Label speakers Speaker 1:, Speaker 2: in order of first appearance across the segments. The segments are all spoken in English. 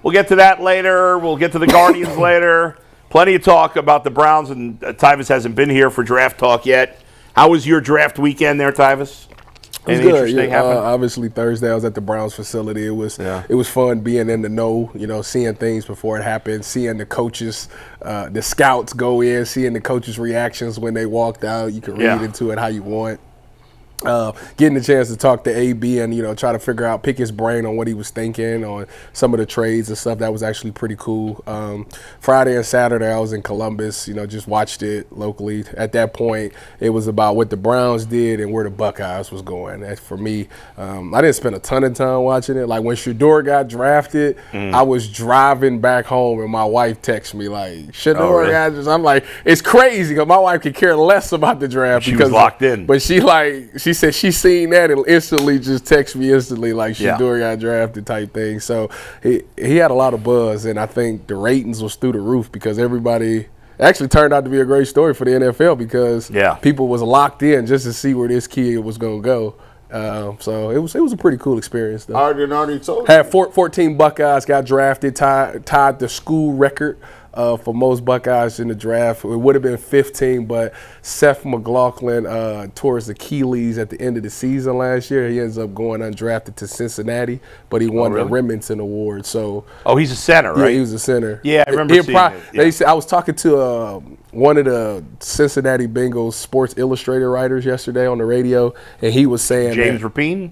Speaker 1: We'll get to that later. We'll get to the Guardians later. Plenty of talk about the Browns, and Tyvus hasn't been here for draft talk yet. How was your draft weekend there, Tyvus?
Speaker 2: Anything interesting happen? Obviously, Thursday I was at the Browns facility. It was fun being in the know, seeing things before it happened, seeing the coaches, the scouts go in, seeing the coaches' reactions when they walked out. You can read into it how you want. Getting the chance to talk to AB and, try to figure out, pick his brain on what he was thinking on some of the trades and stuff. That was actually pretty cool. Friday and Saturday, I was in Columbus, just watched it locally. At that point, it was about what the Browns did and where the Buckeyes was going. And for me, I didn't spend a ton of time watching it. Like when Shedeur got drafted, I was driving back home and my wife texted me like, Shedeur got drafted. I'm like, it's crazy because my wife could care less about the draft.
Speaker 1: She was locked in.
Speaker 2: But she said she seen that and instantly just texted me instantly like Shedeur got drafted type thing. So he had a lot of buzz, and I think the ratings was through the roof because everybody actually turned out to be a great story for the NFL because people was locked in just to see where this kid was going to go. So it was a pretty cool experience though.
Speaker 3: I already told you.
Speaker 2: Had 14 Buckeyes got drafted, tied the school record for most Buckeyes in the draft. It would have been 15, but Seth McLaughlin tore his Achilles at the end of the season last year. He ends up going undrafted to Cincinnati, but he won the Remington Award. So
Speaker 1: he's a center, right?
Speaker 2: Yeah, he was a center.
Speaker 1: Yeah, I remember seeing it.
Speaker 2: They said, I was talking to one of the Cincinnati Bengals Sports Illustrated writers yesterday on the radio, and he was saying
Speaker 1: James Rapine?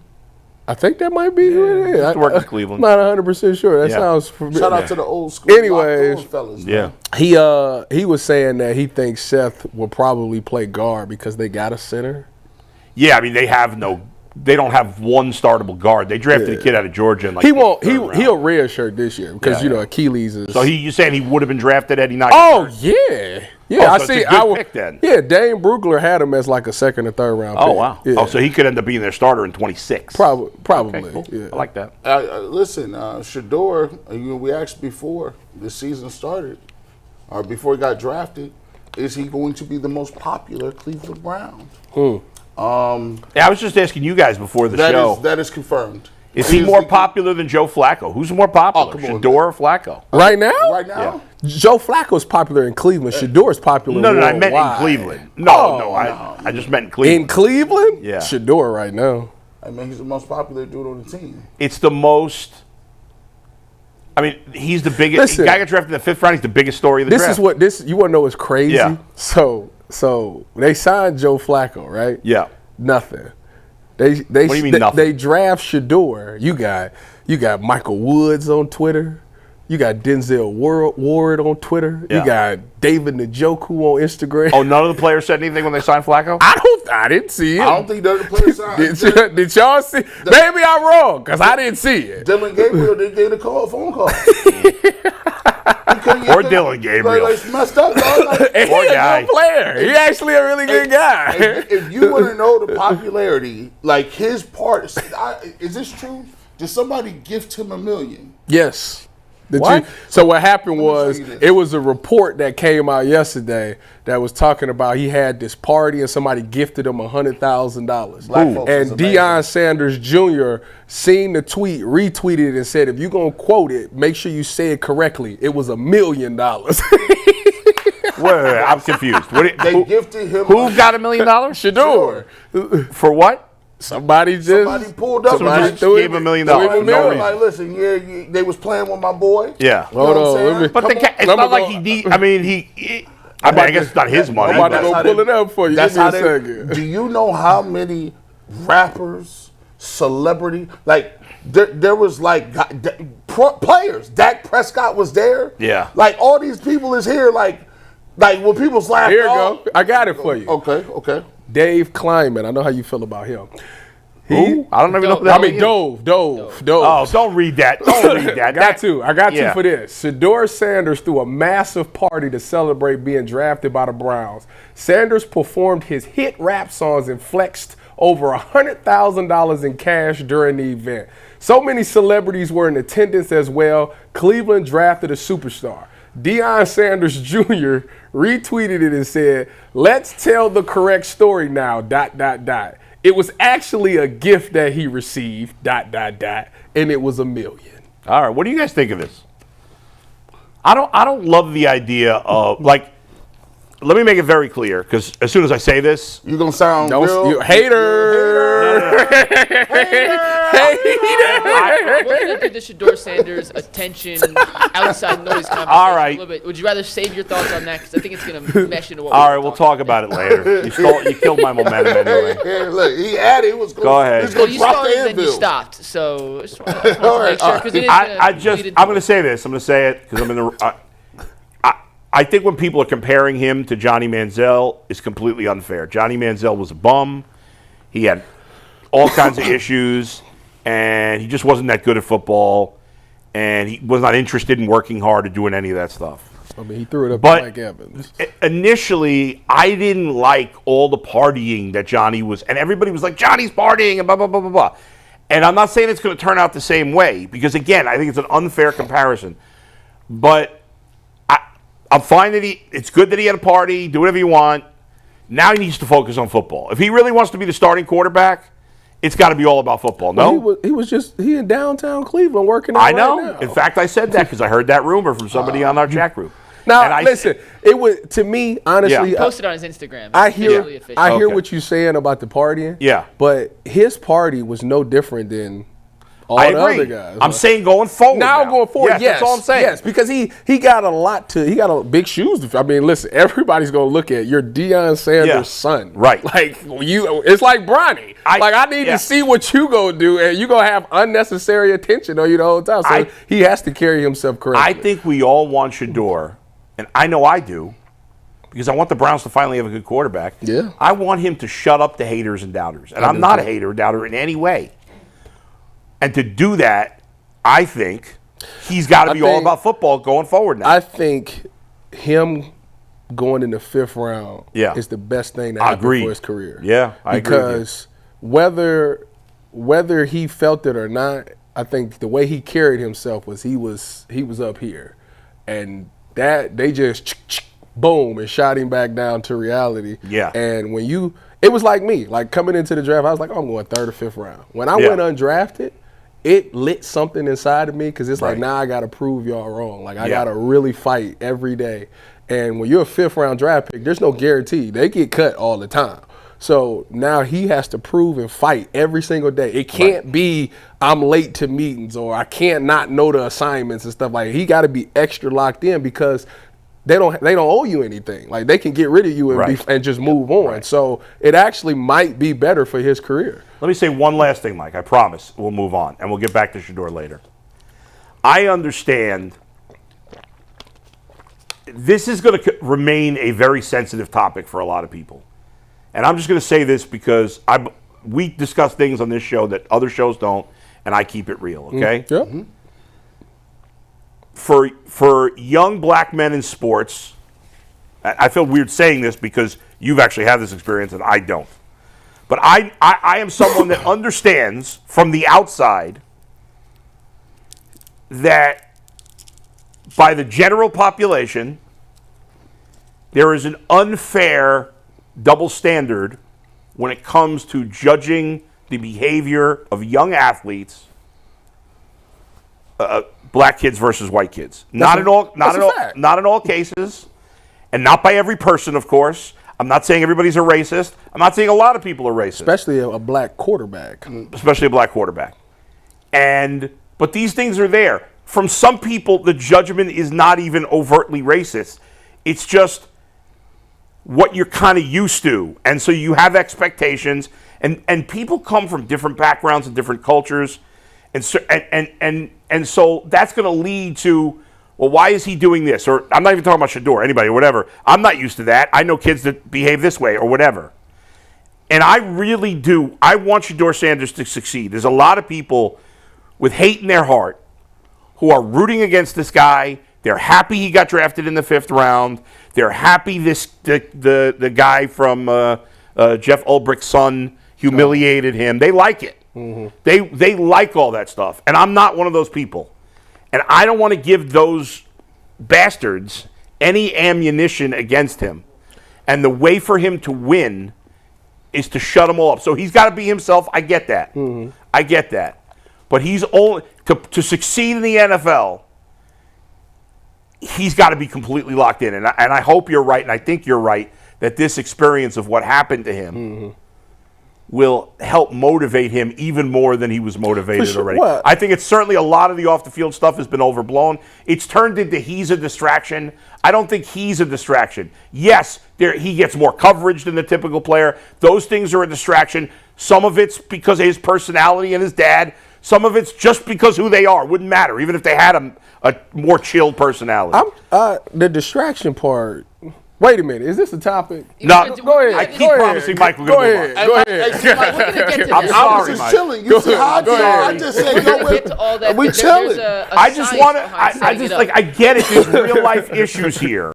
Speaker 2: I think that might be who it is.
Speaker 1: He worked in Cleveland.
Speaker 2: I'm not 100% sure. That sounds familiar.
Speaker 3: Shout out to the old school.
Speaker 2: Anyways,
Speaker 3: fellas.
Speaker 1: Yeah.
Speaker 2: He was saying that he thinks Seth will probably play guard because they got a center.
Speaker 1: Yeah, I mean they don't have one startable guard. They drafted a kid out of Georgia. And
Speaker 2: He'll redshirt this year because Achilles is.
Speaker 1: So you saying he would have been drafted had he not?
Speaker 2: Yeah,
Speaker 1: I see. I would pick then.
Speaker 2: Yeah, Dane Brugler had him as like a second or third round.
Speaker 1: Oh
Speaker 2: pick.
Speaker 1: wow.
Speaker 2: Yeah.
Speaker 1: So he could end up being their starter in 26.
Speaker 2: Probably.
Speaker 1: Okay, cool.
Speaker 2: Yeah.
Speaker 1: I like that.
Speaker 3: Listen, Shedeur, we asked before the season started, or before he got drafted, is he going to be the most popular Cleveland Brown?
Speaker 1: I was just asking you guys before the show.
Speaker 3: That is confirmed.
Speaker 1: Is he more popular than Joe Flacco? Who's more popular, Shedeur or Flacco?
Speaker 2: Right now?
Speaker 3: Right now?
Speaker 1: Yeah.
Speaker 2: Joe Flacco's popular in Cleveland. Shedeur's popular
Speaker 1: worldwide. I meant in Cleveland. I just meant in Cleveland.
Speaker 2: In Cleveland?
Speaker 1: Yeah.
Speaker 2: Shedeur right now.
Speaker 3: I mean, he's the most popular dude on the team.
Speaker 1: It's the most... I mean, he's the biggest...
Speaker 2: Listen,
Speaker 1: guy got drafted in the 5th round. He's the biggest story of the draft.
Speaker 2: You want to know what's crazy?
Speaker 1: Yeah.
Speaker 2: So they signed Joe Flacco, right?
Speaker 1: Yeah.
Speaker 2: Nothing.
Speaker 1: What do you mean nothing?
Speaker 2: They draft Shedeur. You got Michael Woods on Twitter. You got Denzel Ward on Twitter.
Speaker 1: Yeah.
Speaker 2: You got David Njoku on Instagram.
Speaker 1: Oh, none of the players said anything when they signed Flacco?
Speaker 2: I didn't see it.
Speaker 3: I don't think none of the players signed.
Speaker 2: Did y'all see? Maybe I'm wrong because I didn't see it.
Speaker 3: Dillon Gabriel did a phone call.
Speaker 1: Or Dillon Gabriel.
Speaker 3: Like messed up, dog.
Speaker 2: Like, he's a good player. He's actually a really good guy.
Speaker 3: If you want to know the popularity, like his part, is this true? Did somebody gift him $1 million?
Speaker 2: Yes.
Speaker 1: What?
Speaker 2: So what happened was it was a report that came out yesterday that was talking about he had this party and somebody gifted him $100,000. And Dillon Sanders Jr. seen the tweet, retweeted it, and said, if you're going to quote it, make sure you say it correctly. It was $1 million.
Speaker 1: Wait, I'm confused.
Speaker 3: They gifted him.
Speaker 1: Who got $1 million?
Speaker 2: Shedeur.
Speaker 1: For what?
Speaker 3: Somebody pulled up.
Speaker 1: Somebody gave $1 million.
Speaker 3: Like, listen, they was playing with my boy.
Speaker 1: Yeah.
Speaker 2: Hold on.
Speaker 1: But it's not like he need. I mean, I guess it's not his money.
Speaker 2: I'm about to go pull it up for you. Give me a second.
Speaker 3: Do you know how many rappers, celebrity, like there was like players. Dak Prescott was there.
Speaker 1: Yeah.
Speaker 3: Like all these people is here. Like when people slap.
Speaker 2: Here you go. I got it for you.
Speaker 3: Okay.
Speaker 2: Dave Kleiman. I know how you feel about him.
Speaker 1: Who? I don't even know who that is.
Speaker 2: Dove.
Speaker 1: Oh, don't read that. Don't read that.
Speaker 2: I got you for this. Shedeur Sanders threw a massive party to celebrate being drafted by the Browns. Sanders performed his hit rap songs and flexed over $100,000 in cash during the event. So many celebrities were in attendance as well. Cleveland drafted a superstar. Dillon Sanders Jr. retweeted it and said, let's tell the correct story now, ... It was actually a gift that he received, ... And it was $1 million.
Speaker 1: All right. What do you guys think of this? I don't love the idea of like. Let me make it very clear, because as soon as I say this,
Speaker 3: you're gonna sound
Speaker 2: hater.
Speaker 4: We're going to give the Shedeur Sanders attention outside noise conversation
Speaker 1: All right.
Speaker 4: a little bit. Would you rather save your thoughts on that? Because I think it's going to mesh into what
Speaker 1: all right, we'll talk about it later. You killed my momentum anyway.
Speaker 3: Look, he added.
Speaker 1: Go ahead.
Speaker 4: Well, you started and then you stopped, so just want to make sure, because it is
Speaker 1: I'm going to say this. I'm going to say it because I'm in the. I think when people are comparing him to Johnny Manziel, it's completely unfair. Johnny Manziel was a bum. He had all kinds of issues, and he just wasn't that good at football, and he was not interested in working hard or doing any of that stuff.
Speaker 2: I mean, he threw it up to Mike Evans.
Speaker 1: Initially, I didn't like all the partying that Johnny was, and everybody was like, Johnny's partying, and blah, blah, blah, blah, blah. And I'm not saying it's going to turn out the same way, because, again, I think it's an unfair comparison. But I'm fine that it's good that he had a party, do whatever you want. Now he needs to focus on football. If he really wants to be the starting quarterback, it's got to be all about football. No?
Speaker 2: Well, he in downtown Cleveland working out
Speaker 1: I know.
Speaker 2: Right now.
Speaker 1: In fact, I said that because I heard that rumor from somebody on our chat group.
Speaker 2: Now, listen, it was, to me, honestly.
Speaker 4: He posted on his Instagram.
Speaker 2: I hear what you're saying about the partying.
Speaker 1: Yeah.
Speaker 2: But his party was no different than all
Speaker 1: I
Speaker 2: the
Speaker 1: agree.
Speaker 2: other guys.
Speaker 1: I'm saying going forward.
Speaker 2: Now going forward,
Speaker 1: yes, that's all I'm saying.
Speaker 2: Yes, because he got a big shoes to fill. I mean, listen, everybody's gonna look at your Deion Sanders' son,
Speaker 1: right?
Speaker 2: Like it's like Bronny. I need to see what you gonna do, and you gonna have unnecessary attention on you the whole time. So he has to carry himself correctly.
Speaker 1: I think we all want Shedeur, and I know I do, because I want the Browns to finally have a good quarterback.
Speaker 2: Yeah,
Speaker 1: I want him to shut up the haters and doubters, and I'm not a hater or doubter in any way. And to do that, I think he's got to be all about football going forward now.
Speaker 2: I think him going in the 5th round is the best thing to happen for his career.
Speaker 1: Yeah, I agree.
Speaker 2: Because whether he felt it or not, I think the way he carried himself was he was up here. And that they just boom and shot him back down to reality.
Speaker 1: Yeah.
Speaker 2: And it was like me, like coming into the draft, I was like, I'm going 3rd or 5th round. When I went undrafted, it lit something inside of me because it's like, now I got to prove y'all wrong. Like, I got to really fight every day. And when you're a 5th round draft pick, there's no guarantee. They get cut all the time. So now he has to prove and fight every single day. It can't be I'm late to meetings or I can't not know the assignments and stuff like that. He got to be extra locked in because they don't owe you anything. Like, they can get rid of you and just move on. Right. So it actually might be better for his career.
Speaker 1: Let me say one last thing, Mike. I promise we'll move on, and we'll get back to Shedeur later. I understand this is going to remain a very sensitive topic for a lot of people. And I'm just going to say this because we discuss things on this show that other shows don't, and I keep it real, okay?
Speaker 2: Yeah. Mm-hmm.
Speaker 1: For young black men in sports, I feel weird saying this because you've actually had this experience and I don't. But I am someone that understands from the outside that by the general population, there is an unfair double standard when it comes to judging the behavior of young athletes, black kids versus white kids. Not in all cases, and not by every person, of course. I'm not saying everybody's a racist. I'm not saying a lot of people are racist.
Speaker 2: Especially a black quarterback.
Speaker 1: But these things are there. From some people, the judgment is not even overtly racist. It's just what you're kind of used to. And so you have expectations. And people come from different backgrounds and different cultures. And so that's going to lead to, well, why is he doing this? Or I'm not even talking about Shedeur, anybody, or whatever. I'm not used to that. I know kids that behave this way or whatever. And I really do. I want Shedeur Sanders to succeed. There's a lot of people with hate in their heart who are rooting against this guy. They're happy he got drafted in the 5th round. They're happy the guy from Jeff Ulbricht's son humiliated him. They like it. Mm-hmm. They like all that stuff. And I'm not one of those people. And I don't want to give those bastards any ammunition against him. And the way for him to win is to shut them all up. So he's got to be himself. I get that. Mm-hmm. I get that. But he's only to succeed in the NFL, he's got to be completely locked in. And I hope you're right, and I think you're right, that this experience of what happened to him will help motivate him even more than he was motivated already.
Speaker 2: Well,
Speaker 1: I think it's certainly a lot of the off-the-field stuff has been overblown. It's turned into he's a distraction. I don't think he's a distraction. Yes, he gets more coverage than the typical player. Those things are a distraction. Some of it's because of his personality and his dad. Some of it's just because who they are. Wouldn't matter, even if they had a more chilled personality.
Speaker 2: The distraction part. Wait a minute. Is this a topic?
Speaker 1: No,
Speaker 2: go ahead.
Speaker 1: I keep promising Mike we're going to move on.
Speaker 2: Go ahead.
Speaker 1: I'm sorry,
Speaker 3: just
Speaker 1: Mike.
Speaker 3: chilling. You see how I just say go with
Speaker 4: all that.
Speaker 3: we chilling.
Speaker 1: I just want to. I just like. I get it. There's real life issues here.